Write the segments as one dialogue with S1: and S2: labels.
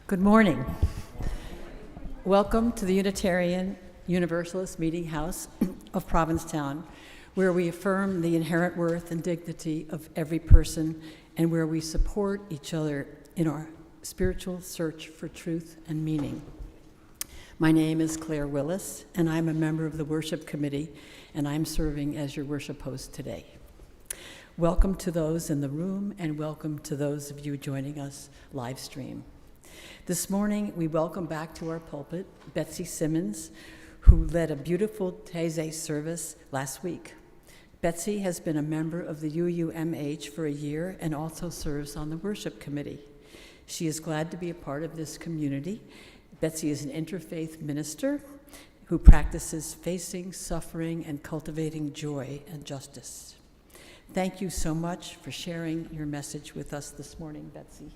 S1: Good morning. Welcome to the Unitarian Universalist Meetinghouse of Provincetown, where we affirm the inherent worth and dignity of every person and where we support each other in our spiritual search for truth and meaning. My name is Claire Willis, and I'm a member of the worship committee, and I'm serving as your worship host today. Welcome to those in the room, and welcome to those of you joining us live stream. This morning, we welcome back to our pulpit Betsy Simmons, who led a beautiful Taizé service last week. Betsy has been a member of the UUMH for a year and also serves on the worship committee. She is glad to be a part of this community. Betsy is an interfaith minister who practices facing suffering and cultivating joy and justice. Thank you so much for sharing your message with us this morning, Betsy.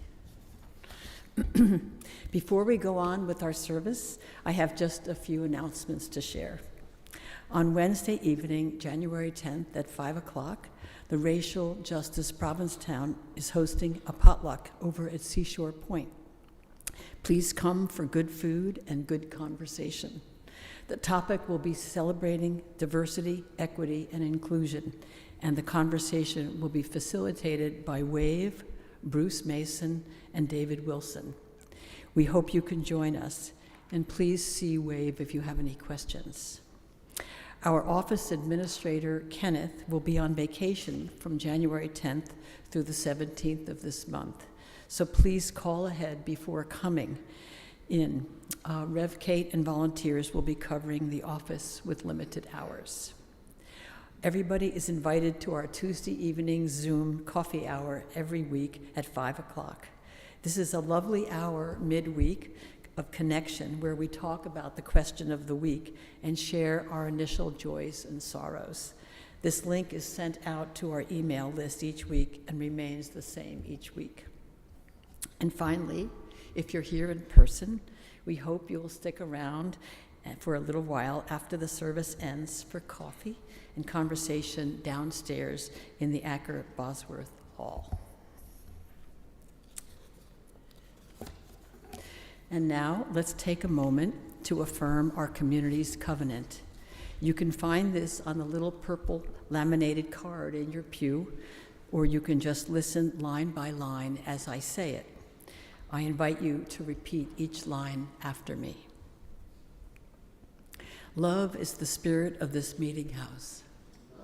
S1: Before we go on with our service, I have just a few announcements to share. On Wednesday evening, January 10th at 5 o'clock, the Racial Justice Provincetown is hosting a potluck over at Seashore Point. Please come for good food and good conversation. The topic will be celebrating diversity, equity, and inclusion, and the conversation will be facilitated by WAVE, Bruce Mason, and David Wilson. We hope you can join us, and please see WAVE if you have any questions. Our office administrator, Kenneth, will be on vacation from January 10th through the 17th of this month, so please call ahead before coming in. Rev Kate and volunteers will be covering the office with limited hours. Everybody is invited to our Tuesday evening Zoom coffee hour every week at 5 o'clock. This is a lovely hour midweek of connection where we talk about the question of the week and share our initial joys and sorrows. This link is sent out to our email list each week and remains the same each week. And finally, if you're here in person, we hope you'll stick around for a little while after the service ends for coffee and conversation downstairs in the Acker Bosworth Hall. And now let's take a moment to affirm our community's covenant. You can find this on the little purple laminated card in your pew, or you can just listen line by line as I say it. I invite you to repeat each line after me. Love is the spirit of this meeting house.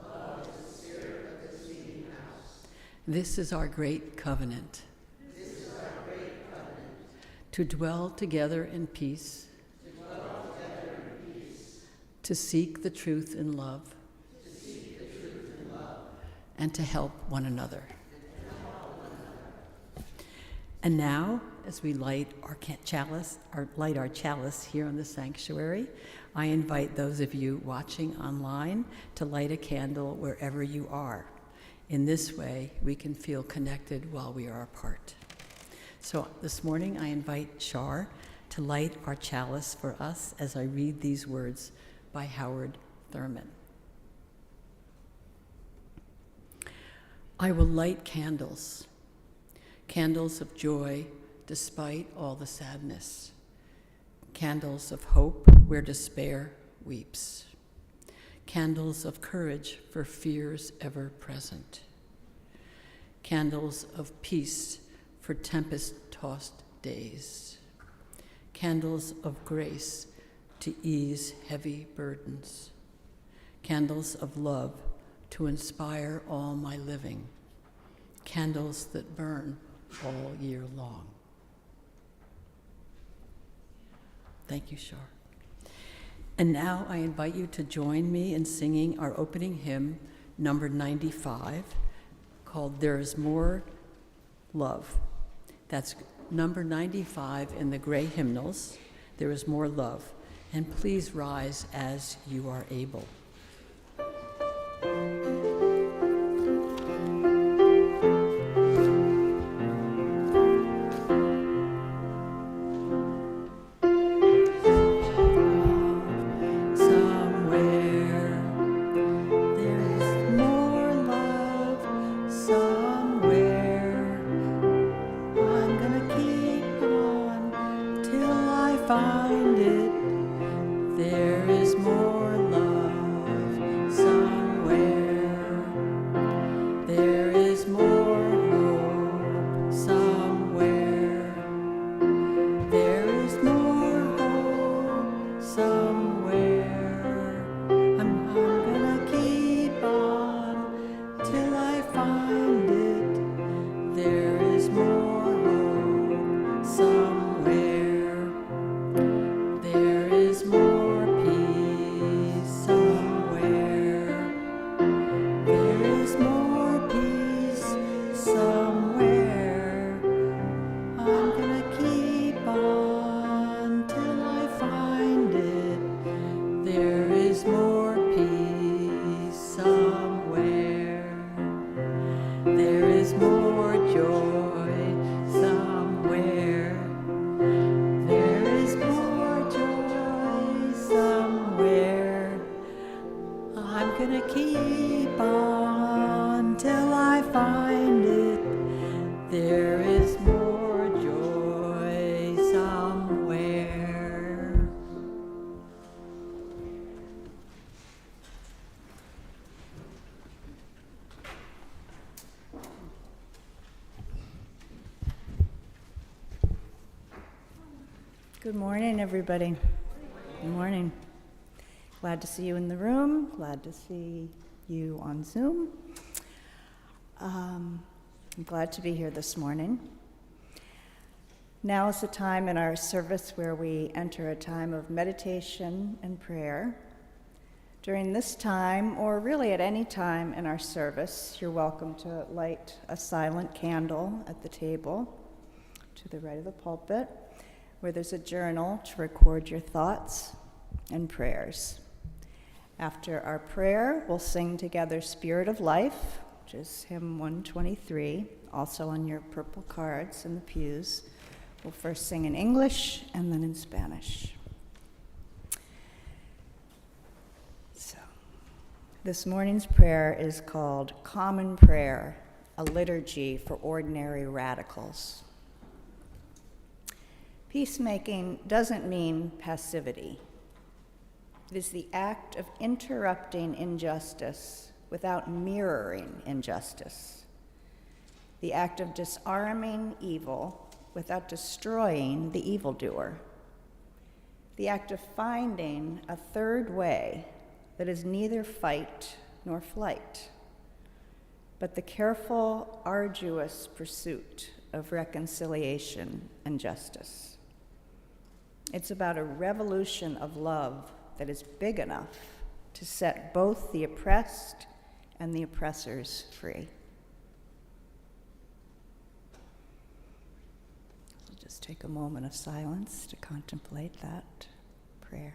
S2: Love is the spirit of this meeting house.
S1: This is our great covenant.
S2: This is our great covenant.
S1: To dwell together in peace.
S2: To dwell together in peace.
S1: To seek the truth in love.
S2: To seek the truth in love.
S1: And to help one another. And now, as we light our chalice here in the sanctuary, I invite those of you watching online to light a candle wherever you are. In this way, we can feel connected while we are apart. So this morning, I invite Shar to light our chalice for us as I read these words by Howard Thurman. I will light candles, candles of joy despite all the sadness, candles of hope where despair weeps, candles of courage for fears ever present, candles of peace for tempest-tossed days, candles of grace to ease heavy burdens, candles of love to inspire all my living, candles that burn all year long. Thank you, Shar. And now I invite you to join me in singing our opening hymn, number 95, called There Is More Love. That's number 95 in the gray hymnals, There Is More Love. And please rise as you are able. is more peace somewhere. There is more peace somewhere. I'm gonna keep on till I find it. There is more peace somewhere. There is more joy somewhere. There is more joy somewhere. I'm gonna keep on till I find it. There is more joy somewhere.
S3: Good morning, everybody. Good morning. Glad to see you in the room. Glad to see you on Zoom. I'm glad to be here this morning. Now is the time in our service where we enter a time of meditation and prayer. During this time, or really at any time in our service, you're welcome to light a silent candle at the table to the right of the pulpit, where there's a journal to record your thoughts and prayers. After our prayer, we'll sing together Spirit of Life, which is hymn 123, also on your purple cards in the pews. We'll first sing in English and then in Spanish. So, this morning's prayer is called Common Prayer, a liturgy for ordinary radicals. Peacemaking doesn't mean passivity. It is the act of interrupting injustice without mirroring injustice. The act of disarming evil without destroying the evildoer. The act of finding a third way that is neither fight nor flight, but the careful, arduous pursuit of reconciliation and justice. It's about a revolution of love that is big enough to set both the oppressed and the oppressors free. We'll just take a moment of silence to contemplate that prayer.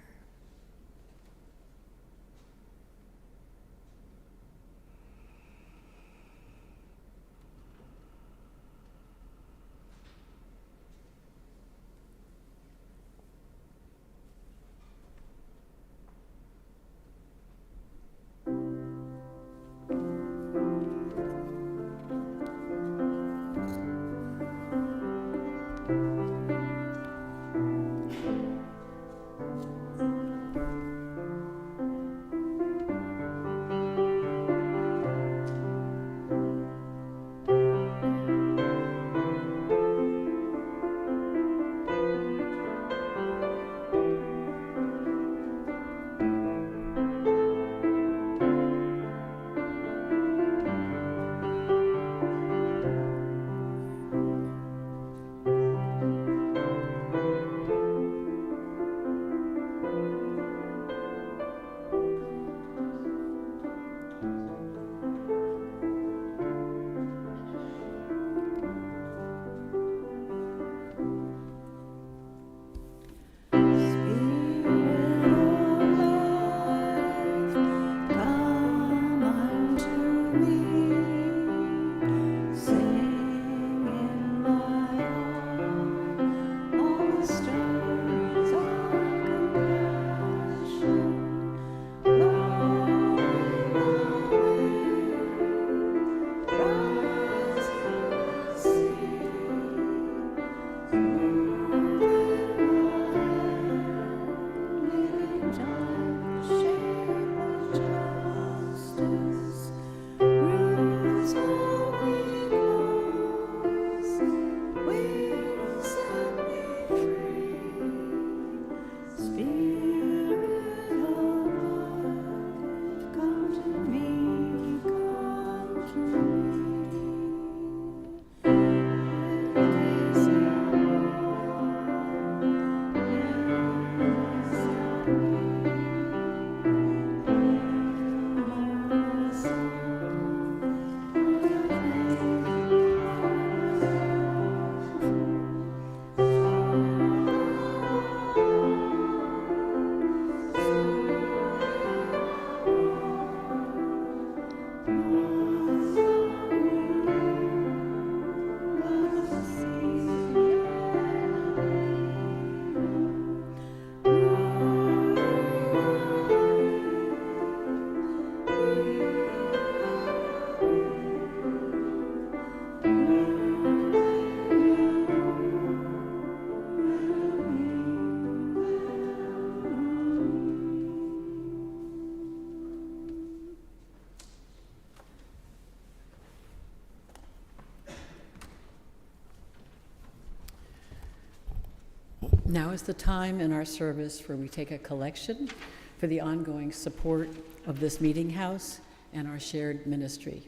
S1: Now is the time in our service where we take a collection for the ongoing support of this meeting house and our shared ministry.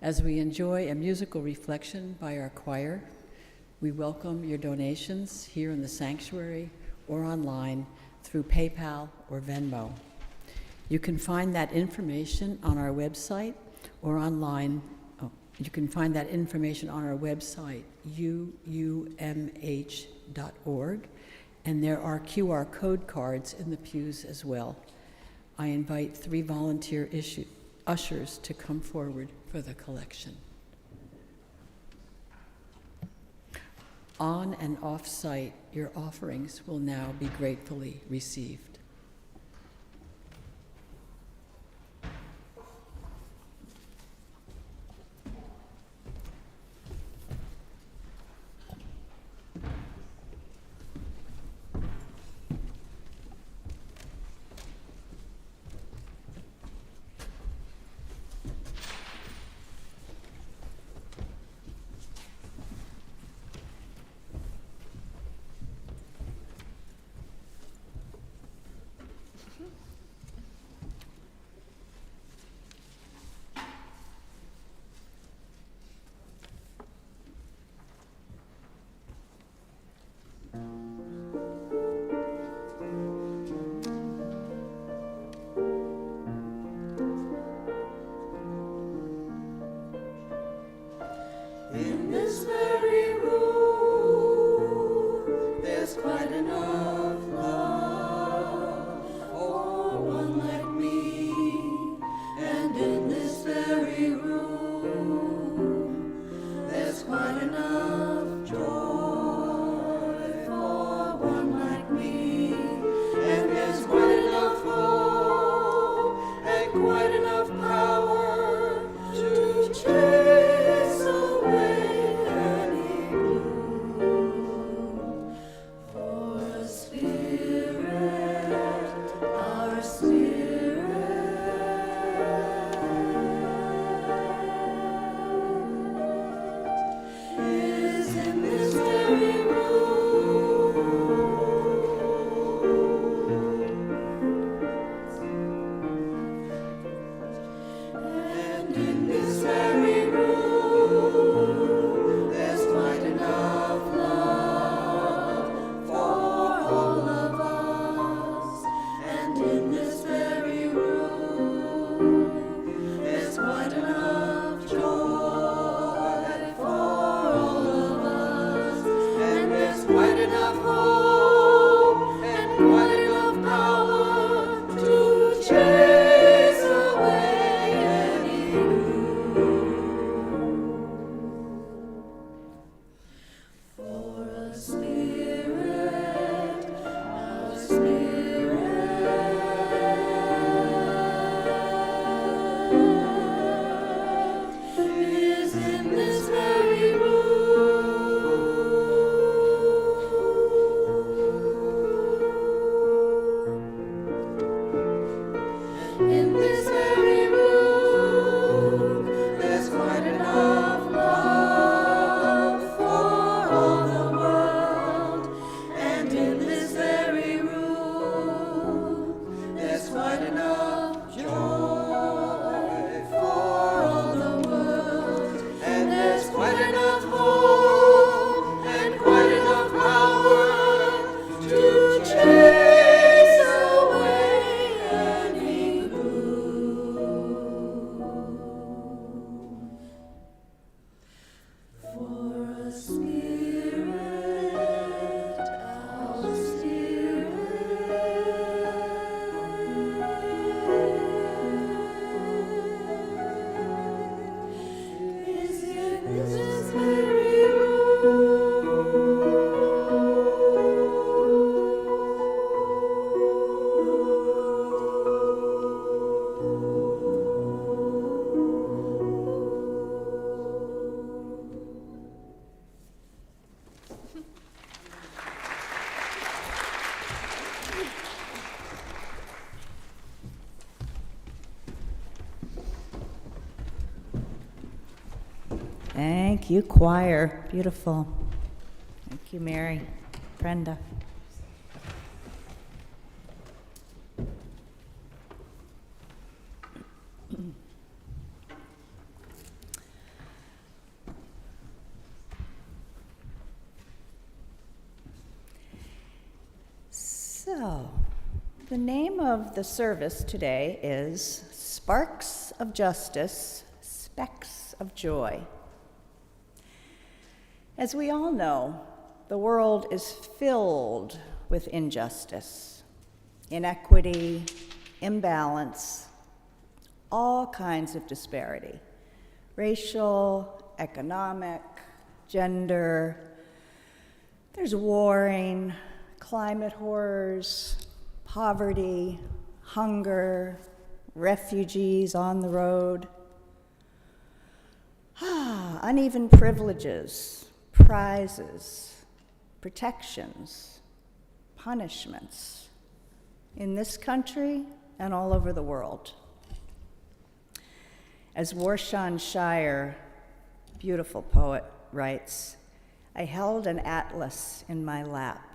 S1: As we enjoy a musical reflection by our choir, we welcome your donations here in the sanctuary or online through PayPal or Venmo. You can find that information on our website or online. You can find that information on our website, uumh.org, and there are QR code cards in the pews as well. I invite 3 volunteer ushers to come forward for the collection. On and off-site, your offerings will now be gratefully received.
S2: In this very room, there's quite enough love for one like me. And in this very room, there's quite enough joy for one like me. And there's quite enough hope and quite enough power to chase away any gloom. For a spirit, our spirit is in this very room. And in this very room, there's quite enough love for all of us. And in this very room, there's quite enough joy for all of us. And there's quite enough hope and quite enough power to chase away any gloom. For a spirit, our spirit is in this very room. In this very room, there's quite enough love for all the world. And in this very room, there's quite enough joy for all the world. And there's quite enough hope and quite enough power to chase away any gloom. For a spirit, our spirit is in this very
S3: Thank you, choir. Beautiful. Thank you, Mary. Brenda. So, the name of the service today is Sparks of Justice, Specks of Joy. As we all know, the world is filled with injustice, inequity, imbalance, all kinds of disparity, racial, economic, gender. There's warring, climate horrors, poverty, hunger, refugees on the road. Uneven privileges, prizes, protections, punishments in this country and all over the world. As Warshawn Shire, beautiful poet, writes, I held an atlas in my lap,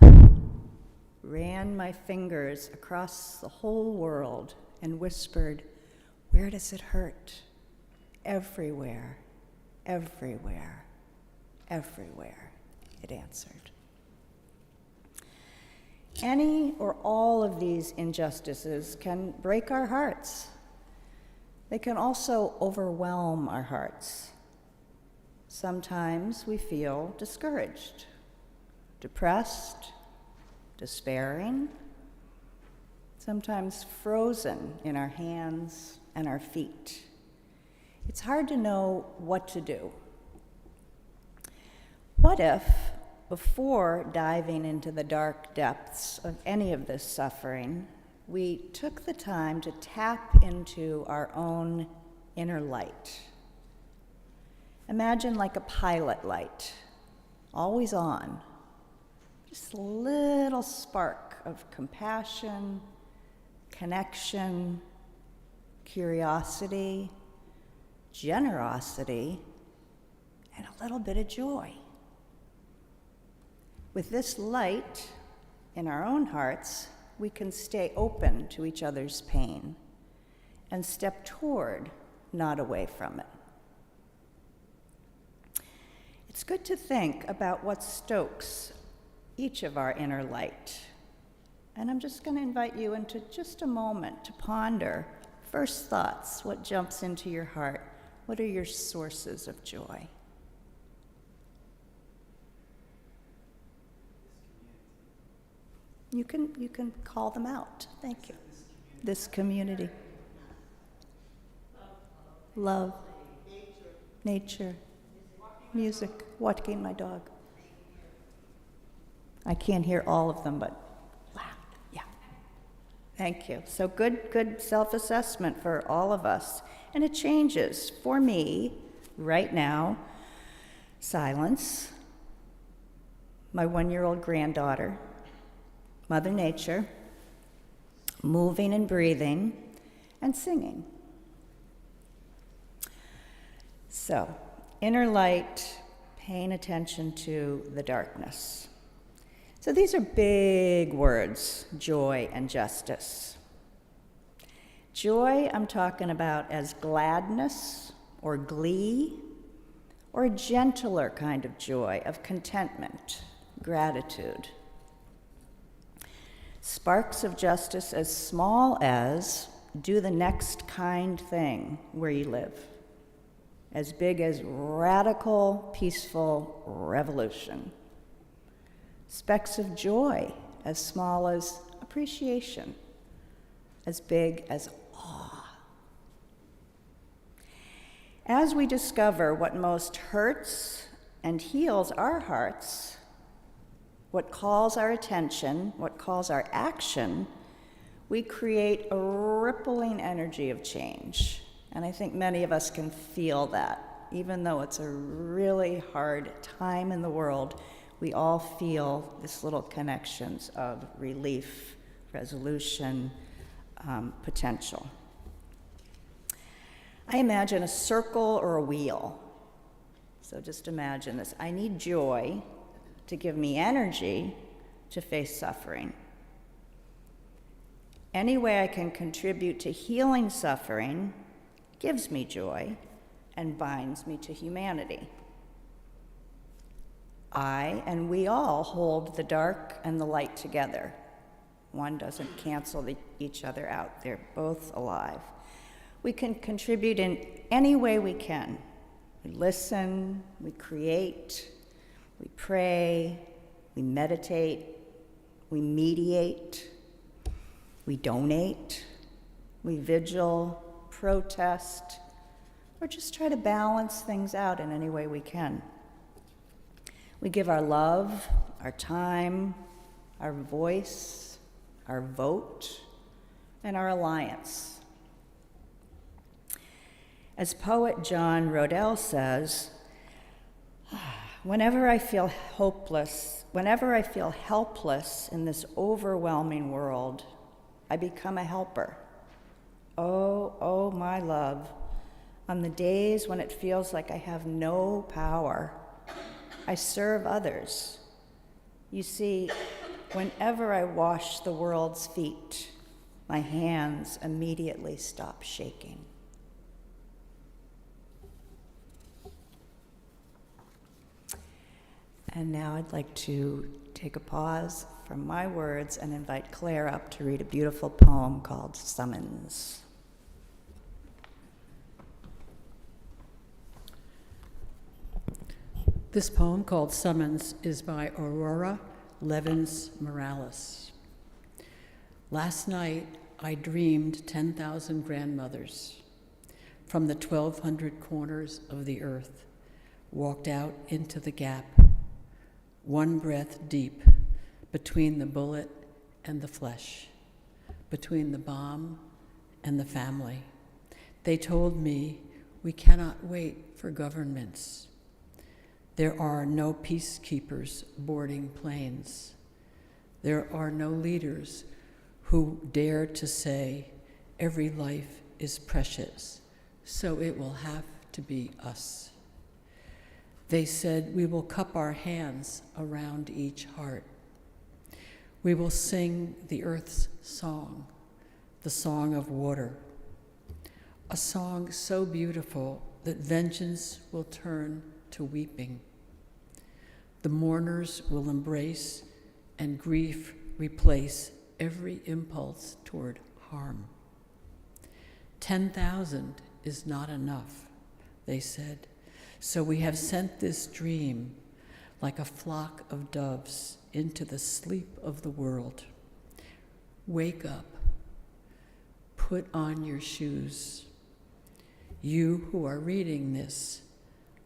S3: ran my fingers across the whole world, and whispered, where does it hurt? Everywhere, everywhere, everywhere, it answered. Any or all of these injustices can break our hearts. They can also overwhelm our hearts. Sometimes we feel discouraged, depressed, despairing, sometimes frozen in our hands and our feet. It's hard to know what to do. What if, before diving into the dark depths of any of this suffering, we took the time to tap into our own inner light? Imagine like a pilot light, always on, just a little spark of compassion, connection, curiosity, generosity, and a little bit of joy. With this light in our own hearts, we can stay open to each other's pain and step toward, not away from it. It's good to think about what stokes each of our inner light. And I'm just going to invite you into just a moment to ponder first thoughts, what jumps into your heart, what are your sources of joy? You can call them out. Thank you. This community. Love. Nature. Music. Walking my dog. I can't hear all of them, but loud. Yeah. Thank you. So good self-assessment for all of us. And it changes. For me, right now, silence, my 1-year-old granddaughter, Mother Nature, moving and breathing, and singing. So, inner light, paying attention to the darkness. So these are big words, joy and justice. Joy, I'm talking about as gladness or glee, or a gentler kind of joy of contentment, gratitude. Sparks of justice as small as do the next kind thing where you live, as big as radical, peaceful revolution. Specks of joy as small as appreciation, as big as awe. As we discover what most hurts and heals our hearts, what calls our attention, what calls our action, we create a rippling energy of change. And I think many of us can feel that. Even though it's a really hard time in the world, we all feel this little connections of relief, resolution, potential. I imagine a circle or a wheel. So just imagine this. I need joy to give me energy to face suffering. Any way I can contribute to healing suffering gives me joy and binds me to humanity. I and we all hold the dark and the light together. One doesn't cancel each other out. They're both alive. We can contribute in any way we can. We listen, we create, we pray, we meditate, we mediate, we donate, we vigil, protest, or just try to balance things out in any way we can. We give our love, our time, our voice, our vote, and our alliance. As poet John Rodell says, whenever I feel helpless in this overwhelming world, I become a helper. Oh, my love, on the days when it feels like I have no power, I serve others. You see, whenever I wash the world's feet, my hands immediately stop shaking. And now I'd like to take a pause from my words and invite Claire up to read a beautiful poem called Summons.
S1: This poem called Summons is by Aurora Levins Morales. Last night, I dreamed 10,000 grandmothers from the 1,200 corners of the earth walked out into the gap, one breath deep between the bullet and the flesh, between the bomb and the family. They told me we cannot wait for governments. There are no peacekeepers boarding planes. There are no leaders who dare to say every life is precious, so it will have to be us. They said we will cup our hands around each heart. We will sing the earth's song, the song of water, a song so beautiful that vengeance will turn to weeping. The mourners will embrace and grief replace every impulse toward harm. 10,000 is not enough, they said, so we have sent this dream like a flock of doves into the sleep of the world. Wake up, put on your shoes. You who are reading this,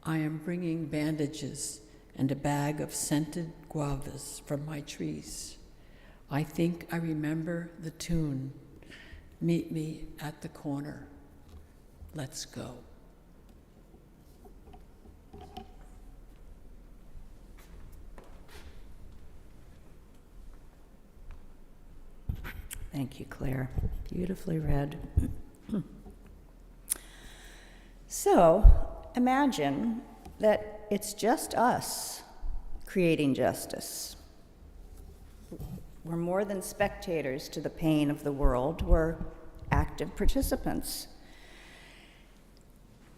S1: I am bringing bandages and a bag of scented guavas from my trees. I think I remember the tune, meet me at the corner, let's go.
S3: Thank you, Claire. Beautifully read. So, imagine that it's just us creating justice. We're more than spectators to the pain of the world. We're active participants.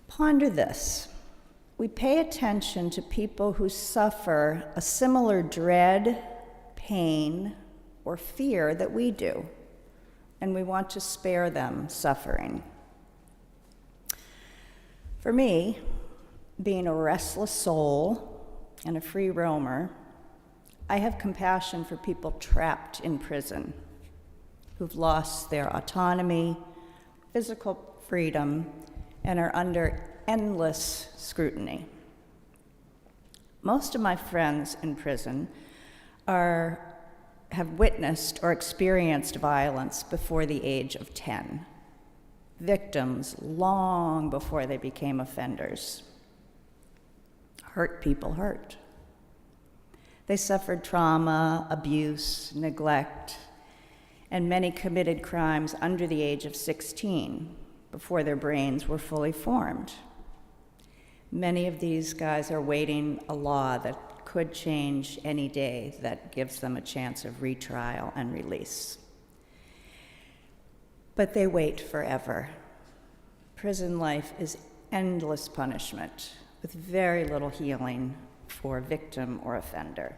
S3: Ponder this. We pay attention to people who suffer a similar dread, pain, or fear that we do, and we want to spare them suffering. For me, being a restless soul and a free roamer, I have compassion for people trapped in prison who've lost their autonomy, physical freedom, and are under endless scrutiny. Most of my friends in prison have witnessed or experienced violence before the age of 10, victims long before they became offenders. Hurt people hurt. They suffered trauma, abuse, neglect, and many committed crimes under the age of 16, before their brains were fully formed. Many of these guys are waiting a law that could change any day that gives them a chance of retrial and release. But they wait forever. Prison life is endless punishment with very little healing for victim or offender.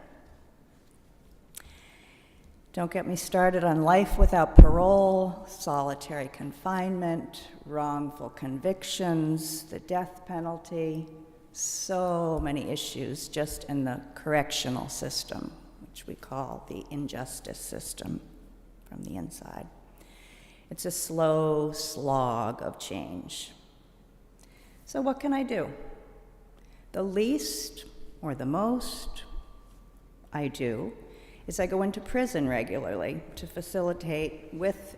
S3: Don't get me started on life without parole, solitary confinement, wrongful convictions, the death penalty. So many issues just in the correctional system, which we call the injustice system from the inside. It's a slow slog of change. So what can I do? The least or the most I do is I go into prison regularly to facilitate with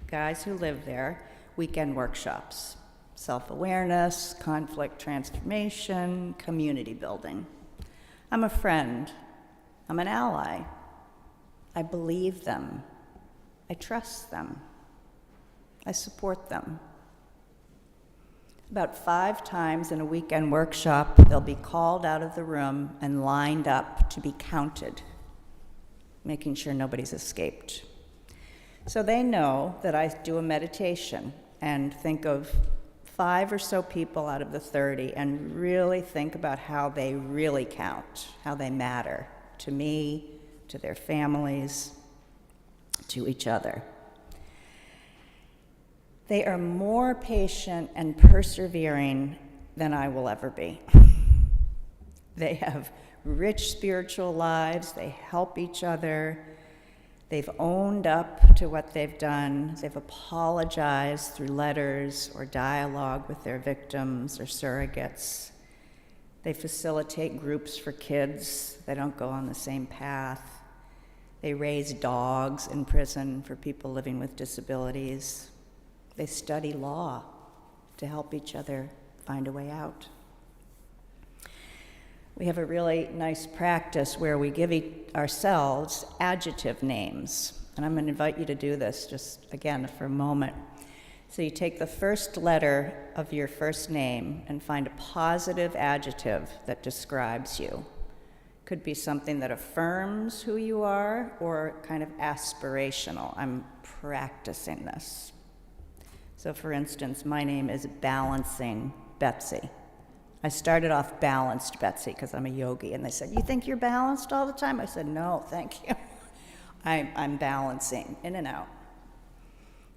S3: guys who live there weekend workshops, self-awareness, conflict transformation, community building. I'm a friend. I'm an ally. I believe them. I trust them. I support them. About 5 times in a weekend workshop, they'll be called out of the room and lined up to be counted, making sure nobody's escaped. So they know that I do a meditation and think of 5 or so people out of the 30 and really think about how they really count, how they matter to me, to their families, to each other. They are more patient and persevering than I will ever be. They have rich spiritual lives, they help each other, they've owned up to what they've done, they've apologized through letters or dialogue with their victims or surrogates. They facilitate groups for kids that don't go on the same path. They raise dogs in prison for people living with disabilities. They study law to help each other find a way out. We have a really nice practice where we give ourselves adjective names. And I'm going to invite you to do this just, again, for a moment. So you take the first letter of your first name and find a positive adjective that describes you. Could be something that affirms who you are or kind of aspirational. I'm practicing this. So for instance, my name is Balancing Betsy. I started off Balanced Betsy because I'm a yogi, and they said, "You think you're balanced all the time?" I said, "No, thank you. I'm balancing in and out."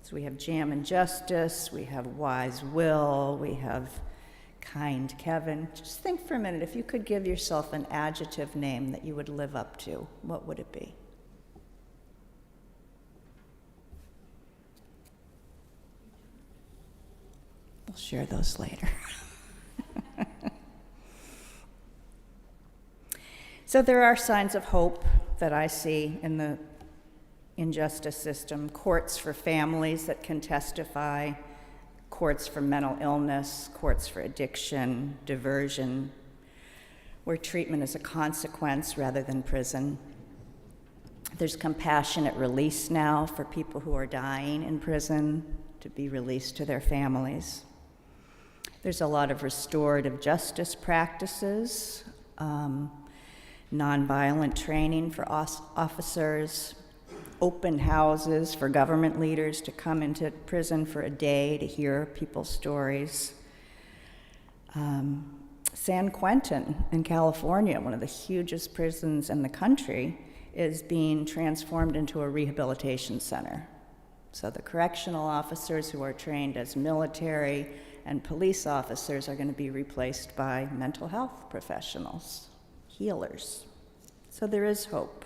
S3: So we have Jam and Justice, we have Wise Will, we have Kind Kevin. Just think for a minute, if you could give yourself an adjective name that you would live up to, what would it be? We'll share those later. So there are signs of hope that I see in the injustice system. Courts for families that can testify, courts for mental illness, courts for addiction, diversion, where treatment is a consequence rather than prison. There's compassionate release now for people who are dying in prison to be released to their families. There's a lot of restorative justice practices, nonviolent training for officers, open houses for government leaders to come into prison for a day to hear people's stories. San Quentin in California, one of the hugest prisons in the country, is being transformed into a rehabilitation center. So the correctional officers who are trained as military and police officers are going to be replaced by mental health professionals, healers. So there is hope.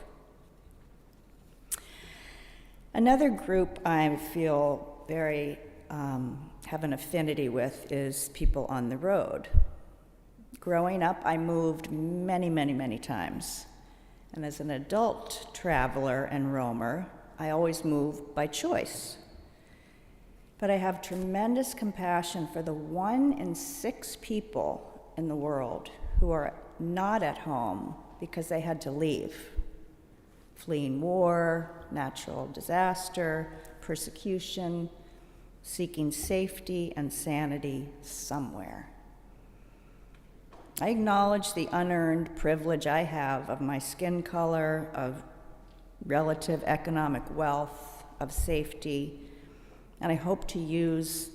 S3: Another group I feel very have an affinity with is people on the road. Growing up, I moved many, many, many times. And as an adult traveler and roamer, I always move by choice. But I have tremendous compassion for the 1 in 6 people in the world who are not at home because they had to leave, fleeing war, natural disaster, persecution, seeking safety and sanity somewhere. I acknowledge the unearned privilege I have of my skin color, of relative economic wealth, of safety, and I hope to use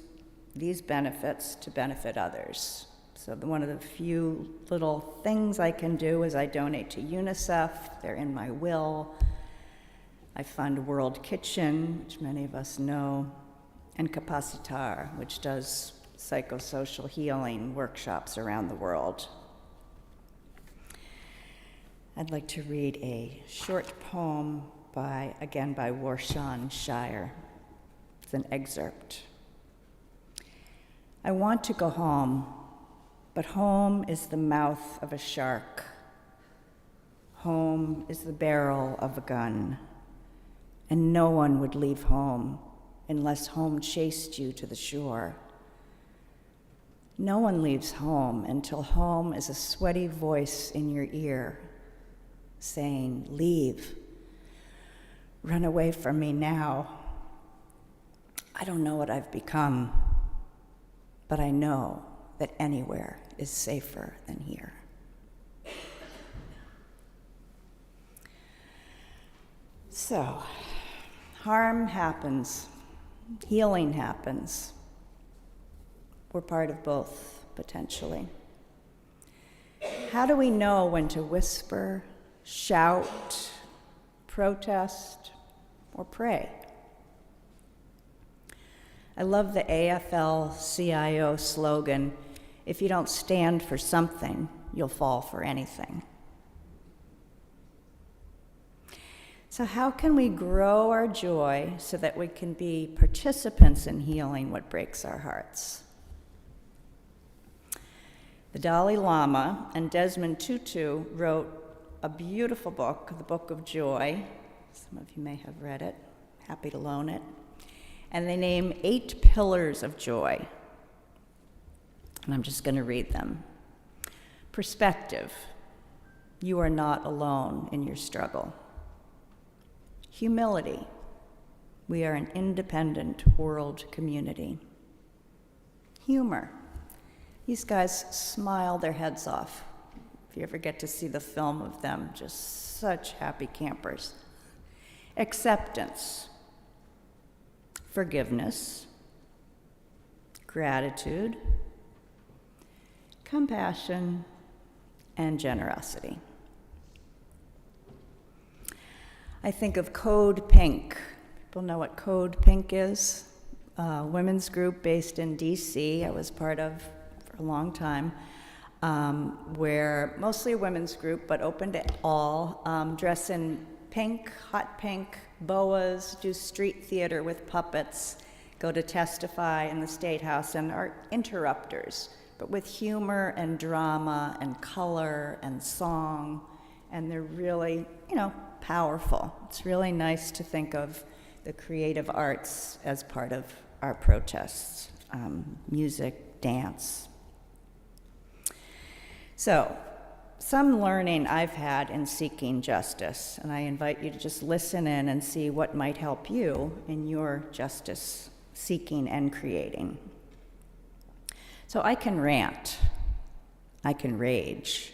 S3: these benefits to benefit others. So one of the few little things I can do is I donate to UNICEF. They're in my will. I fund World Kitchen, which many of us know, and Capacitar, which does psychosocial healing workshops around the world. I'd like to read a short poem by Warshawn Shire. It's an excerpt. I want to go home, but home is the mouth of a shark. Home is the barrel of a gun, and no one would leave home unless home chased you to the shore. No one leaves home until home is a sweaty voice in your ear saying, leave, run away from me now. I don't know what I've become, but I know that anywhere is safer than here. So, harm happens, healing happens. We're part of both, potentially. How do we know when to whisper, shout, protest, or pray? I love the AFL-CIO slogan, if you don't stand for something, you'll fall for anything. So how can we grow our joy so that we can be participants in healing what breaks our hearts? The Dalai Lama and Desmond Tutu wrote a beautiful book, the Book of Joy. Some of you may have read it. Happy to loan it. And they name 8 pillars of joy. And I'm just going to read them. Perspective. You are not alone in your struggle. Humility. We are an independent world community. Humor. These guys smile their heads off. If you ever get to see the film of them, just such happy campers. Acceptance. Forgiveness. Gratitude. Compassion. And generosity. I think of Code Pink. People know what Code Pink is? A women's group based in DC, I was part of for a long time, where mostly a women's group, but open to all, dress in pink, hot pink, boas, do street theater with puppets, go to testify in the State House, and are interrupters, but with humor and drama and color and song, and they're really, powerful. It's really nice to think of the creative arts as part of our protests, music, dance. So, some learning I've had in seeking justice, and I invite you to just listen in and see what might help you in your justice seeking and creating. So I can rant, I can rage,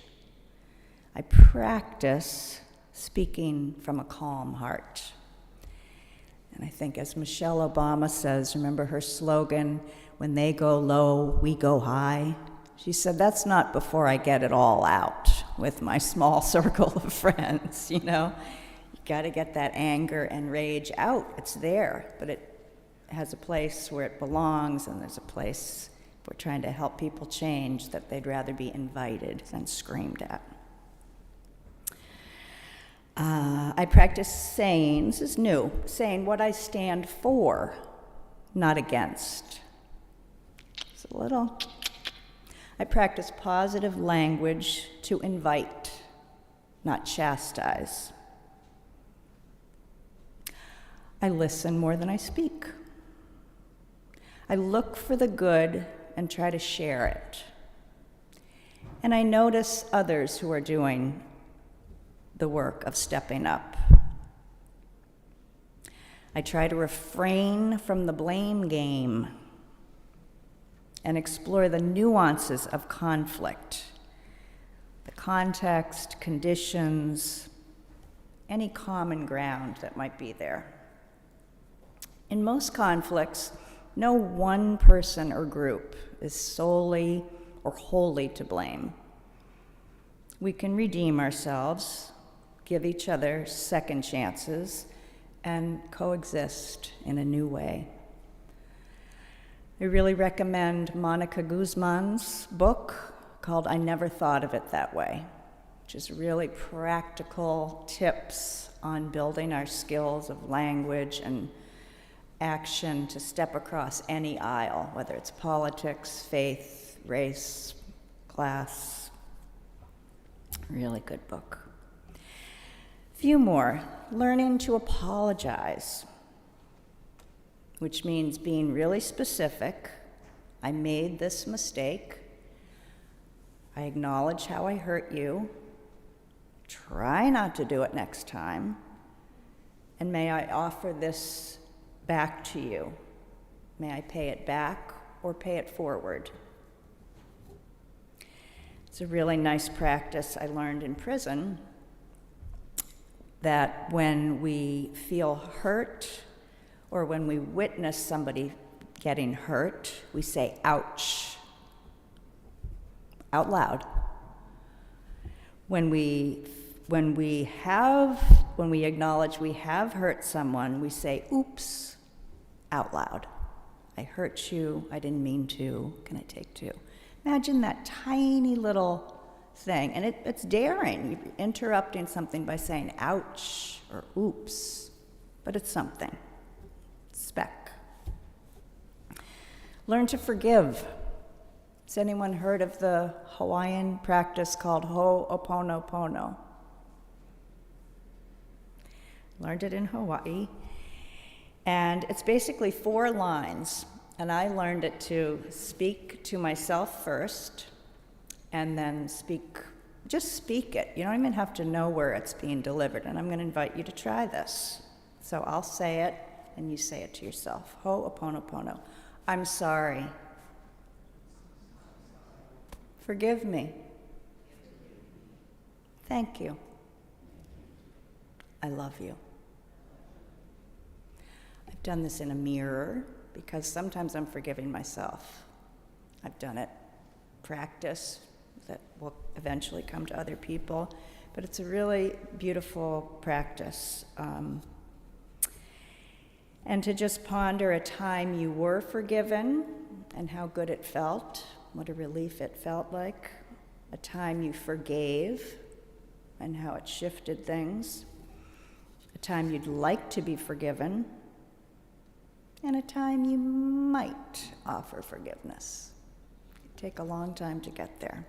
S3: I practice speaking from a calm heart. And I think as Michelle Obama says, remember her slogan, when they go low, we go high? She said, that's not before I get it all out with my small circle of friends, You gotta get that anger and rage out. It's there, but it has a place where it belongs, and there's a place if we're trying to help people change that they'd rather be invited than screamed at. I practice saying, this is new, saying what I stand for, not against. It's a little. I practice positive language to invite, not chastise. I listen more than I speak. I look for the good and try to share it. And I notice others who are doing the work of stepping up. I try to refrain from the blame game and explore the nuances of conflict, the context, conditions, any common ground that might be there. In most conflicts, no one person or group is solely or wholly to blame. We can redeem ourselves, give each other second chances, and coexist in a new way. I really recommend Monica Guzman's book called I Never Thought of It That Way, which is really practical tips on building our skills of language and action to step across any aisle, whether it's politics, faith, race, class. Really good book. Few more. Learning to apologize, which means being really specific. I made this mistake. I acknowledge how I hurt you. Try not to do it next time. And may I offer this back to you? May I pay it back or pay it forward? It's a really nice practice I learned in prison, that when we feel hurt or when we witness somebody getting hurt, we say, ouch, out loud. When we acknowledge we have hurt someone, we say, oops, out loud. I hurt you, I didn't mean to, can I take two? Imagine that tiny little thing, and it's daring. You're interrupting something by saying ouch or oops, but it's something. Speck. Learn to forgive. Has anyone heard of the Hawaiian practice called Ho'oponopono? Learned it in Hawaii. And it's basically 4 lines, and I learned it to speak to myself first, and then just speak it. You don't even have to know where it's being delivered, and I'm going to invite you to try this. So I'll say it, and you say it to yourself. Ho'oponopono. I'm sorry. Forgive me. Thank you. I love you. I've done this in a mirror because sometimes I'm forgiving myself. I've done it. Practice that will eventually come to other people, but it's a really beautiful practice. And to just ponder a time you were forgiven and how good it felt, what a relief it felt like, a time you forgave and how it shifted things, a time you'd like to be forgiven, and a time you might offer forgiveness. It'd take a long time to get there.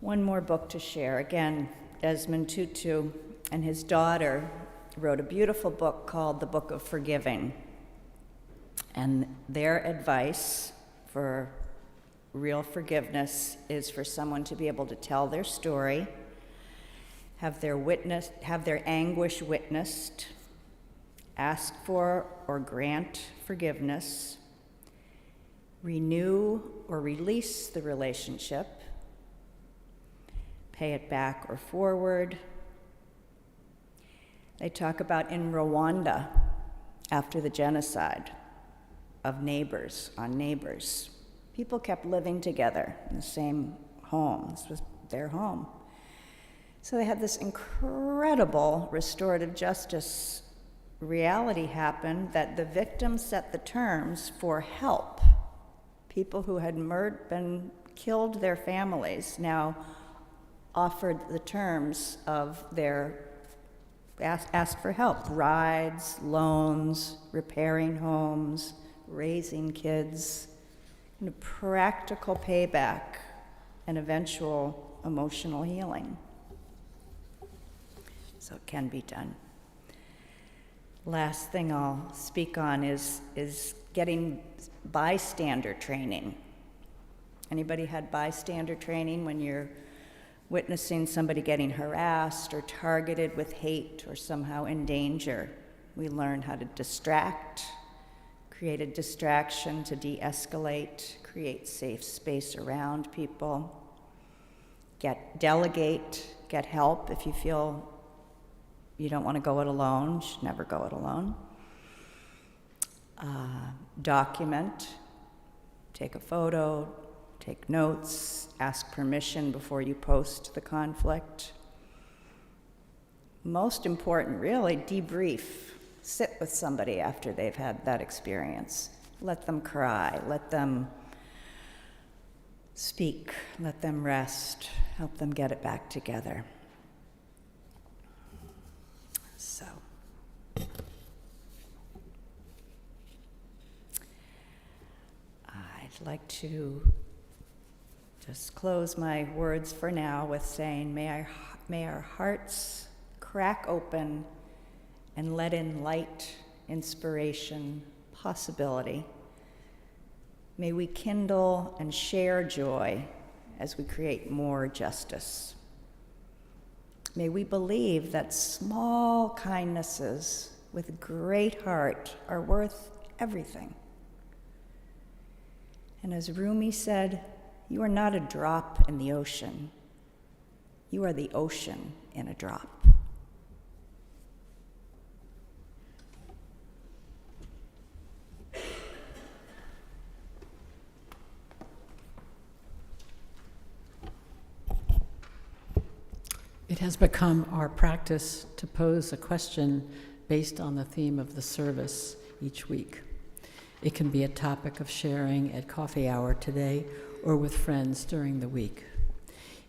S3: One more book to share. Again, Desmond Tutu and his daughter wrote a beautiful book called The Book of Forgiving. And their advice for real forgiveness is for someone to be able to tell their story, have their anguish witnessed, ask for or grant forgiveness, renew or release the relationship, pay it back or forward. They talk about in Rwanda, after the genocide, of neighbors on neighbors. People kept living together in the same home. This was their home. So they had this incredible restorative justice reality happen that the victims set the terms for help. People who had been killed their families now offered the terms of their asked for help, rides, loans, repairing homes, raising kids, and a practical payback and eventual emotional healing. So it can be done. Last thing I'll speak on is getting bystander training. Anybody had bystander training when you're witnessing somebody getting harassed or targeted with hate or somehow in danger? We learn how to distract, create a distraction to de-escalate, create safe space around people, delegate, get help if you feel you don't want to go it alone. You should never go it alone. Document, take a photo, take notes, ask permission before you post the conflict. most important, really, debrief. Sit with somebody after they've had that experience. Let them cry, let them speak, let them rest, help them get it back together. So, I'd like to just close my words for now with saying, may our hearts crack open and let in light, inspiration, possibility. May we kindle and share joy as we create more justice. May we believe that small kindnesses with great heart are worth everything. And as Rumi said, you are not a drop in the ocean. You are the ocean in a drop.
S1: It has become our practice to pose a question based on the theme of the service each week. It can be a topic of sharing at coffee hour today or with friends during the week.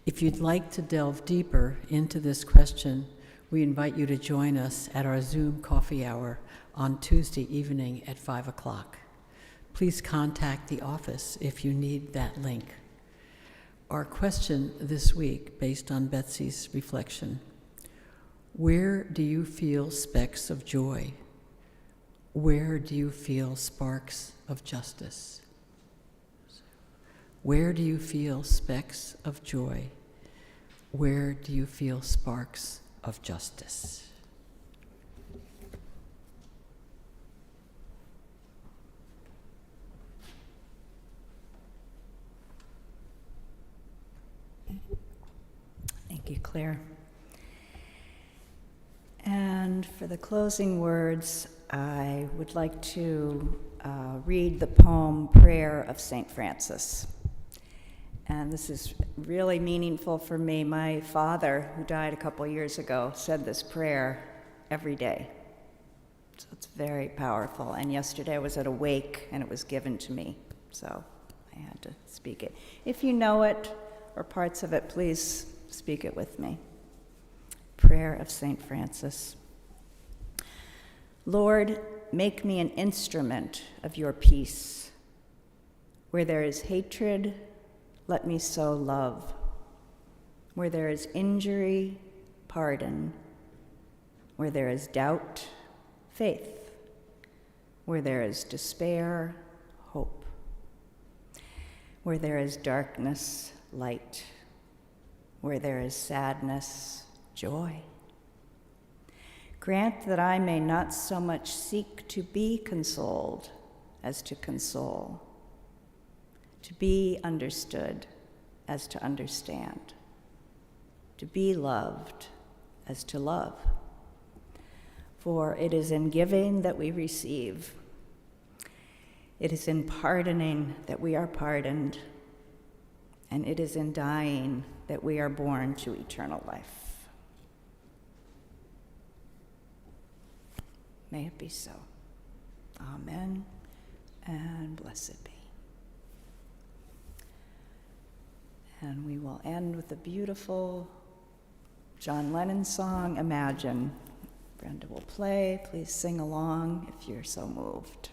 S1: If you'd like to delve deeper into this question, we invite you to join us at our Zoom coffee hour on Tuesday evening at 5 o'clock. Please contact the office if you need that link. Our question this week, based on Betsy's reflection: where do you feel specks of joy? Where do you feel sparks of justice? Where do you feel specks of joy? Where do you feel sparks of justice?
S3: Thank you, Claire. And for the closing words, I would like to read the poem Prayer of St. Francis. And this is really meaningful for me. My father, who died a couple years ago, said this prayer every day. So it's very powerful. And yesterday I was at a wake and it was given to me, so I had to speak it. If you know it or parts of it, please speak it with me. Prayer of St. Francis. Lord, make me an instrument of your peace. Where there is hatred, let me sow love. Where there is injury, pardon. Where there is doubt, faith. Where there is despair, hope. Where there is darkness, light. Where there is sadness, joy. Grant that I may not so much seek to be consoled as to console, to be understood as to understand, to be loved as to love. For it is in giving that we receive. It is in pardoning that we are pardoned, and it is in dying that we are born to eternal life. May it be so. Amen, and blessed be. And we will end with a beautiful John Lennon song, Imagine. Brenda will play. Please sing along if you're so moved.